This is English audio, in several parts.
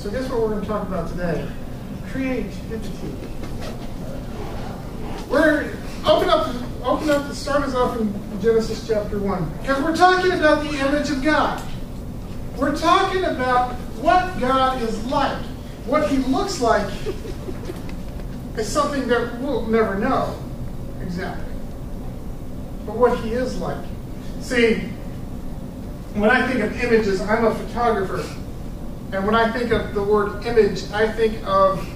So guess what we're going to talk about today? Creativity. Open up to start us off in Genesis chapter 1. Because we're talking about the image of God. We're talking about what God is like. What he looks like is something that we'll never know exactly. But what he is like. See, when I think of images, I'm a photographer. And when I think of the word image, I think of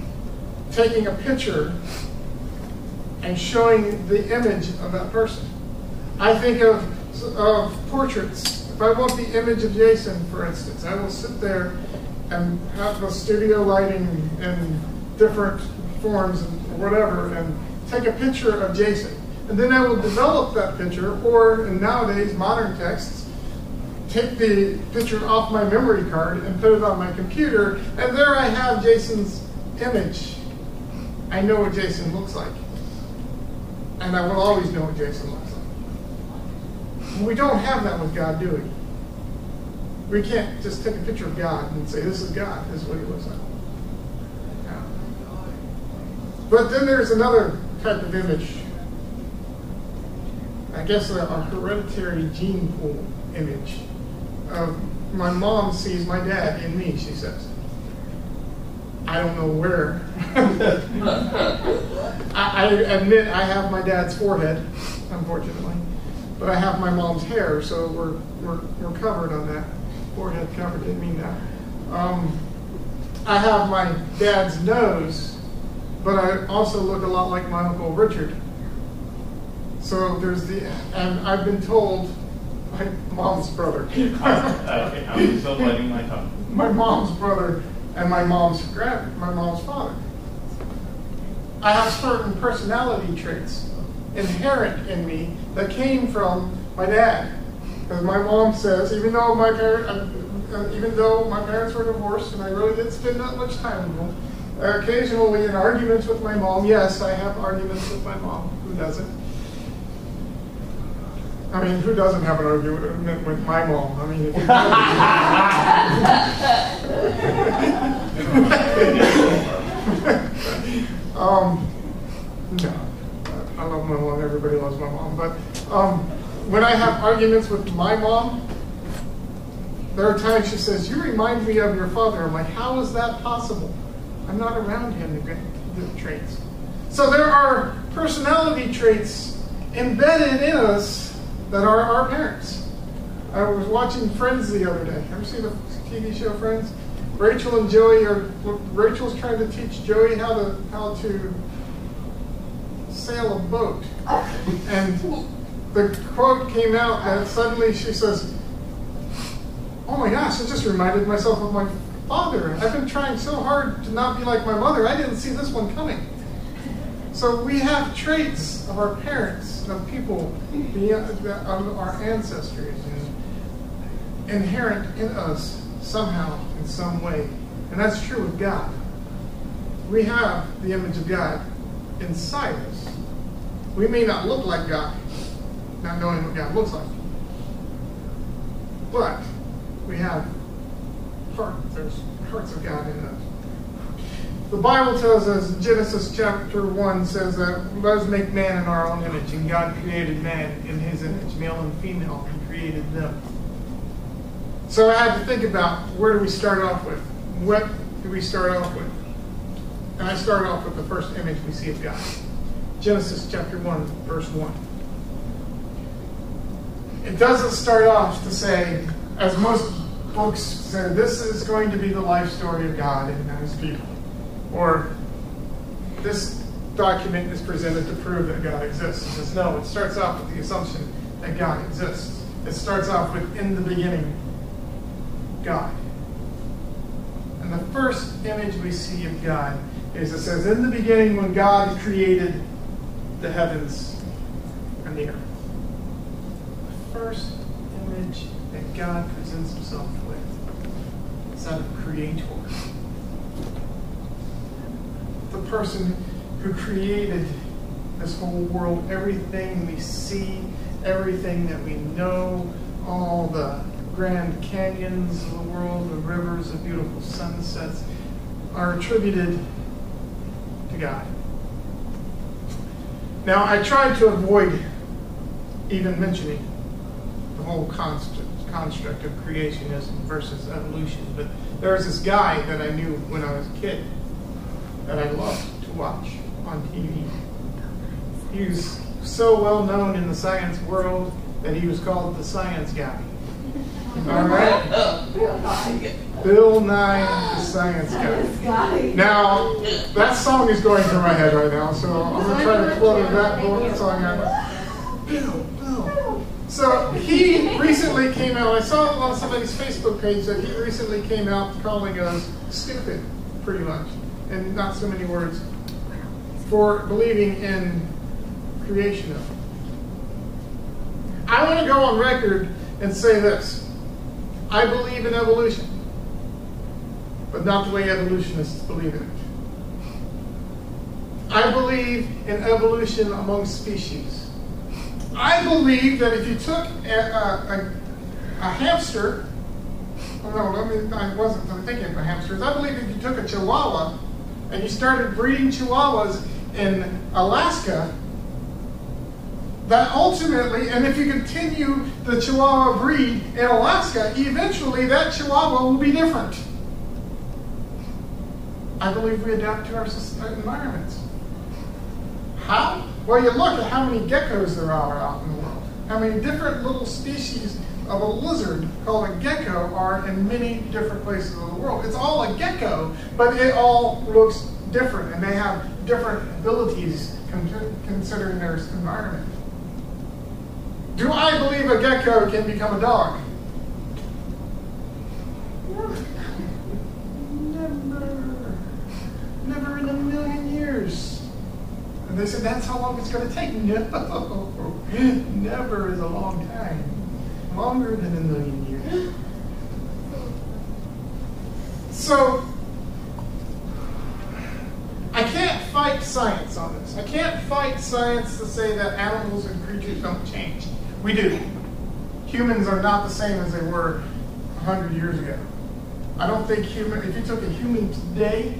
taking a picture and showing the image of that person. I think of portraits. If I want the image of Jason, for instance, I will sit there and have the studio lighting in different forms and whatever, and take a picture of Jason. And then I will develop that picture, or in nowadays, modern texts, take the picture off my memory card and put it on my computer, and there I have Jason's image. I know what Jason looks like. And I will always know what Jason looks like. We don't have that with God, do we? We can't just take a picture of God and say, this is God, this is what he looks like. Yeah. But then there's another type of image. I guess a hereditary gene pool image. My mom sees my dad in me, she says. I don't know where. I admit I have my dad's forehead, unfortunately, but I have my mom's hair, so we're covered on that. Forehead covered, didn't mean that. I have my dad's nose, but I also look a lot like my Uncle Richard. So and I've been told, my mom's brother. Okay, I'm still biting my tongue. My mom's brother and my mom's father. I have certain personality traits inherent in me that came from my dad. Because my mom says, even though my parents were divorced and I really didn't spend that much time with them, occasionally in arguments with my mom, yes, I have arguments with my mom. Who doesn't? I mean, who doesn't have an argument with my mom? I mean, if you no, I love my mom. Everybody loves my mom. But when I have arguments with my mom, there are times she says, "You remind me of your father." I'm like, "How is that possible? I'm not around him to get the traits." So there are personality traits embedded in us that are our parents. I was watching Friends the other day. Ever seen the TV show Friends? Rachel and Joey Rachel's trying to teach Joey how to sail a boat. And the quote came out and suddenly she says, "Oh my gosh, I just reminded myself of my father. I've been trying so hard to not be like my mother. I didn't see this one coming." So we have traits of our parents, of people, of our ancestors, inherent in us somehow, in some way. And that's true with God. We have the image of God inside us. We may not look like God, not knowing what God looks like. But we have there's parts of God in us. The Bible tells us, Genesis chapter 1 says that let us make man in our own image, and God created man in his image, male and female, and created them. So I had to think about, where do we start off with? What do we start off with? And I started off with the first image we see of God. Genesis chapter 1, verse 1. It doesn't start off to say, as most folks say, this is going to be the life story of God and his people. Or this document is presented to prove that God exists. It says, no, it starts off with the assumption that God exists. It starts off with, in the beginning, God. And the first image we see of God is, it says, in the beginning when God created the heavens and the earth. The first image that God presents himself with is that of creator. The person who created this whole world, everything we see, everything that we know, all the grand canyons of the world, the rivers, the beautiful sunsets are attributed to God. Now, I tried to avoid even mentioning the whole construct of creationism versus evolution, but there was this guy that I knew when I was a kid that I loved to watch on TV. He was so well known in the science world that he was called the science guy. All right? Bill Nye, the science guy. Now, that song is going through my head right now, so I'm going to try to quote that song out. Bill. So he recently came out, I saw on somebody's Facebook page that he recently came out calling us stupid, pretty much, and not so many words, for believing in creationism. I want to go on record and say this. I believe in evolution, but not the way evolutionists believe in it. I believe in evolution among species. I believe that if you took a hamster, I'm thinking of hamsters. I believe if you took a Chihuahua and you started breeding Chihuahuas in Alaska, that ultimately, and if you continue the Chihuahua breed in Alaska, eventually that Chihuahua will be different. I believe we adapt to our environments. How? Well, you look at how many geckos there are out in the world. How many different little species of a lizard called a gecko are in many different places of the world. It's all a gecko, but it all looks different, and they have different abilities considering their environment. Do I believe a gecko can become a dog? Never in a million years. And they said, that's how long it's going to take. No, never is a long time. Longer than a million years. So, I can't fight science on this. I can't fight science to say that animals and creatures don't change. We do. Humans are not the same as they were 100 years ago. I don't think if you took a human today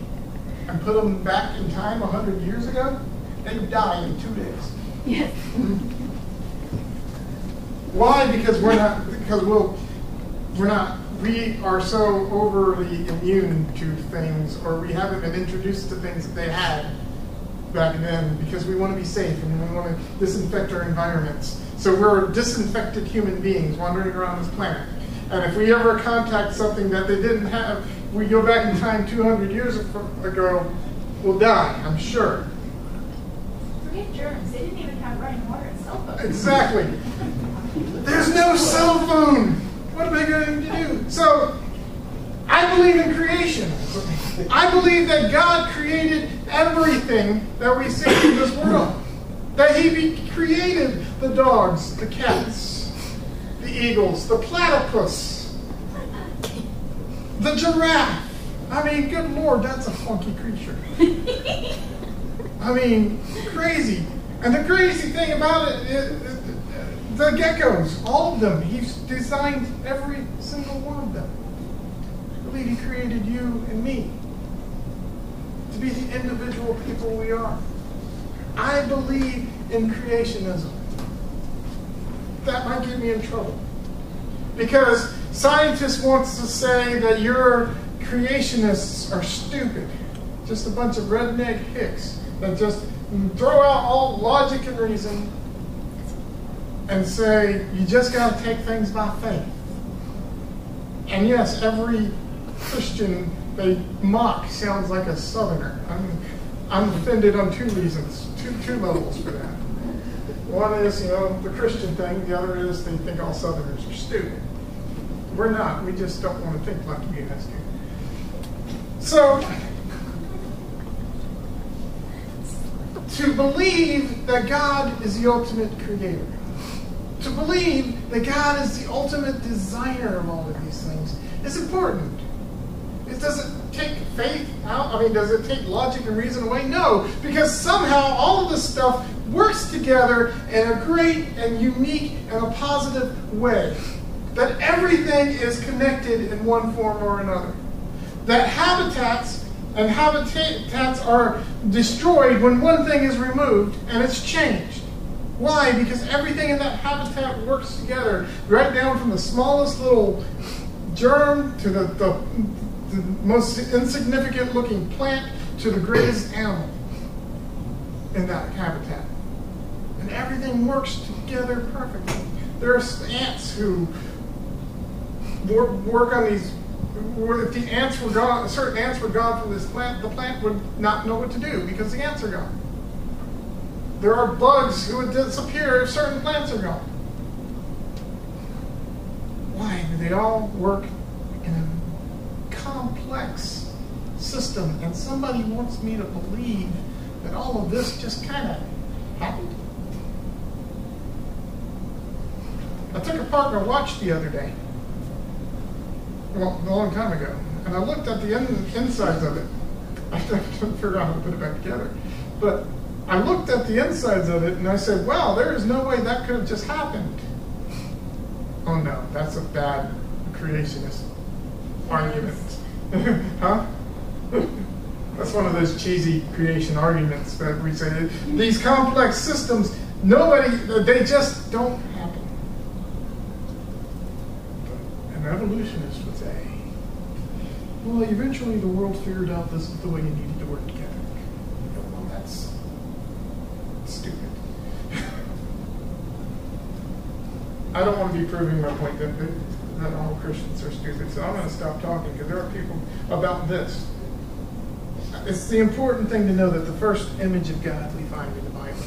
and put them back in time 100 years ago, they'd die in 2 days. Yes. Why? Because we are so overly immune to things, or we haven't been introduced to things that they had back then, because we want to be safe and we want to disinfect our environments. So we're disinfected human beings wandering around this planet. And if we ever contact something that they didn't have, we go back in time 200 years ago, we'll die, I'm sure. Forget germs. They didn't even have running water and cell phones. Exactly. There's no cell phone. What am I going to do? So, I believe in creation. I believe that God created everything that we see in this world. That He created the dogs, the cats, the eagles, the platypus, the giraffe. I mean, good Lord, that's a funky creature. I mean, crazy. And the crazy thing about it is the geckos, all of them. He's designed every single one of them. I believe He created you and me to be the individual people we are. I believe in creationism. That might get me in trouble. Because scientists want to say that your creationists are stupid. Just a bunch of redneck hicks that just throw out all logic and reason and say, you just got to take things by faith. And yes, every Christian they mock sounds like a Southerner. I'm offended on two reasons, two levels for that. One is, the Christian thing. The other is they think all Southerners are stupid. We're not. We just don't want to think like you guys do. So, to believe that God is the ultimate creator, to believe that God is the ultimate designer of all of these things is important. It doesn't take faith out. I mean, does it take logic and reason away? No, because somehow all of this stuff works together in a great and unique and a positive way. that everything is connected in one form or another. That habitats are destroyed when one thing is removed and it's changed. Why? Because everything in that habitat works together, right down from the smallest little germ to the most insignificant looking plant to the greatest animal in that habitat. And everything works together perfectly. There are ants who work on these. If the ants were gone, certain ants were gone from this plant, the plant would not know what to do because the ants are gone. There are bugs who would disappear if certain plants are gone. Why? They all work in a complex system, and somebody wants me to believe that all of this just kind of happened. I took apart my watch the other day. Well, a long time ago, and I looked at the insides of it. I couldn't figure out how to put it back together. But I looked at the insides of it, and I said, wow, there is no way that could have just happened. Oh no, that's a bad creationist argument. Huh? That's one of those cheesy creation arguments that we say, these complex systems, they just don't happen. An evolutionist would say, well, eventually the world figured out this is the way you needed to work together. Well, that's stupid. I don't want to be proving my point that all Christians are stupid, so I'm going to stop talking because there are people about this. It's the important thing to know that the first image of God we find in the Bible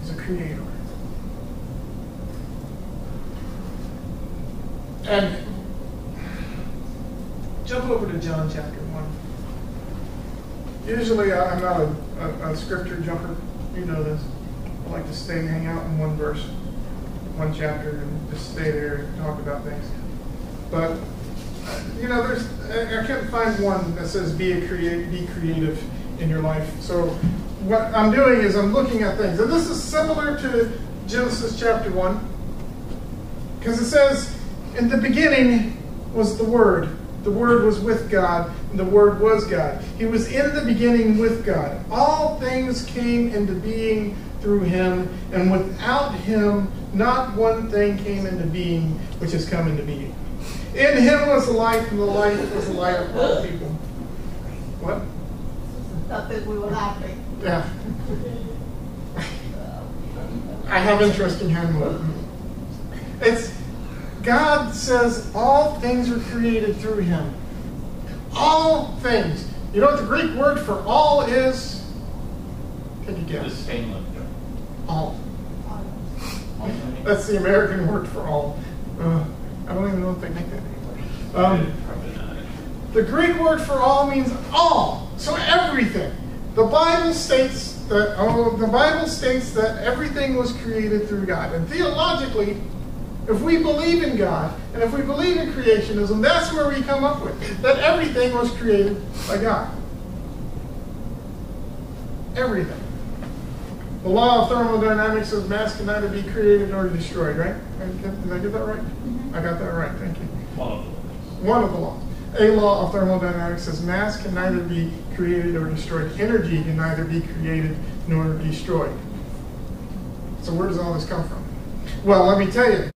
is a creator. And jump over to John chapter 1. Usually I'm not a scripture jumper. You know this. I like to hang out in one verse, one chapter, and just stay there and talk about things. But I can't find one that says be creative in your life. So what I'm doing is I'm looking at things, and this is similar to Genesis chapter 1, because it says, in the beginning was the Word. The Word was with God, and the Word was God. He was in the beginning with God. All things came into being through Him, and without Him, not one thing came into being which has come into being. In Him was the life, and the life was the light of all people. What? Not that we were laughing. Yeah. I have interesting hand movement. God says all things are created through Him. All things. You know what the Greek word for all is? Take a guess. The same one. All. That's the American word for all. I don't even know if they make that anymore. Probably not. The Greek word for all means all. So everything. The Bible states that everything was created through God. And theologically, if we believe in God, and if we believe in creationism, that's where we come up with that everything was created by God. Everything. The law of thermodynamics says mass can neither be created nor destroyed, right? Did I get that right? Mm-hmm. I got that right, thank you. One of the laws. A law of thermodynamics says mass can neither be created or destroyed. Energy can neither be created nor destroyed. So where does all this come from? Well, let me tell you.